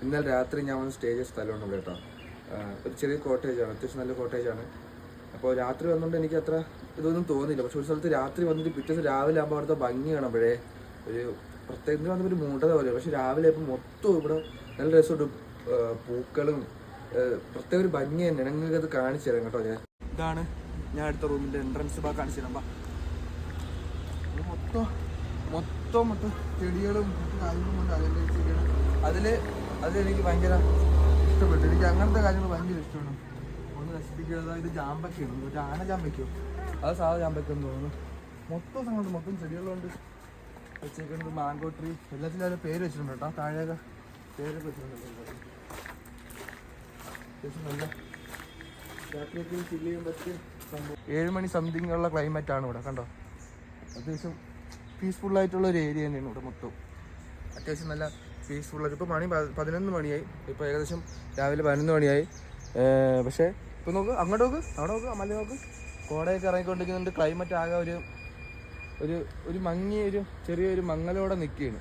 ഇന്നലെ രാത്രി ഞാൻ വന്ന് സ്റ്റേ ചെയ്ത സ്ഥലമുണ്ട് ഇവിടെ കേട്ടോ. ഒരു ചെറിയ കോട്ടേജാണ്, അത്യാവശ്യം നല്ല കോട്ടേജാണ്. അപ്പോൾ രാത്രി വന്നുകൊണ്ട് എനിക്ക് അത്ര ഇതൊന്നും തോന്നിയില്ല. പക്ഷെ ഒരു സ്ഥലത്ത് രാത്രി വന്നിട്ട് പിറ്റേ ദിവസം രാവിലെ ആകുമ്പോൾ അവിടുത്തെ ഭംഗി കാണുമ്പോഴേ ഒരു പ്രത്യേകം വന്നപ്പോൾ ഒരു മൂടത പോലെ. പക്ഷെ രാവിലെ ആയപ്പോൾ മൊത്തം ഇവിടെ നല്ല രസമുണ്ട്, പൂക്കളും പ്രത്യേക ഒരു ഭംഗി തന്നെയാണ്. നിങ്ങൾക്ക് അത് കാണിച്ചു തരാം കേട്ടോ. ഇതാണ് ഞാൻ അടുത്ത റൂമിൻ്റെ എൻട്രൻസ് ഭാഗം കാണിച്ചു തരാം. മൊത്തം ചെടികളും മറ്റു കാര്യങ്ങളും കൊണ്ട് അലങ്കരിച്ചിരിക്കുകയാണ്. അതിലെനിക്ക് ഭയങ്കര ഇഷ്ടപ്പെട്ടു. എനിക്ക് അങ്ങനത്തെ കാര്യങ്ങൾ ഭയങ്കര ഇഷ്ടമാണ്. ഒന്ന് നശിപ്പിക്കുന്നത് ഇത് ജാമ്പയ്ക്കാണ്, ഒരു ആന ജാമ്പയ്ക്കോ അത് സാധാ ജാമ്പയ്ക്കെന്ന് തോന്നുന്നു. മൊത്തം സംഗതി മൊത്തം ചെടികളുണ്ട് വെച്ചേക്കുന്നത്. മാംഗോ ട്രീ എല്ലാത്തിലും അതിൻ്റെ പേര് വെച്ചിട്ടുണ്ട് കേട്ടോ. താഴെയൊക്കെ പേരൊക്കെ വെച്ചിട്ടുണ്ട്. അത്യാവശ്യം നല്ല രാത്രിയൊക്കെ ചില്ല് ചെയ്യാൻ പറ്റിയ സംഭവം. 7 മണി സംതിങ് ഉള്ള ക്ലൈമറ്റാണ് ഇവിടെ കണ്ടോ. അത്യാവശ്യം പീസ്ഫുള്ളായിട്ടുള്ള ഒരു ഏരിയ തന്നെയാണ് ഇവിടെ മൊത്തം. അത്യാവശ്യം നല്ല പീസ്ഫുള്ളായിട്ട്. ഇപ്പോൾ മണി 11 മണിയായി. ഇപ്പോൾ ഏകദേശം രാവിലെ 11 മണിയായി. പക്ഷേ ഇപ്പോൾ നോക്ക്, അങ്ങോട്ട് നോക്ക്, അവിടെ നോക്ക്, മല നോക്ക്, കോടയൊക്കെ ഇറങ്ങിക്കൊണ്ടിരിക്കുന്നുണ്ട്. ക്ലൈമറ്റ് ആകെ ഒരു മങ്ങിയ ചെറിയൊരു മങ്ങലോടെ നിൽക്കുകയാണ്.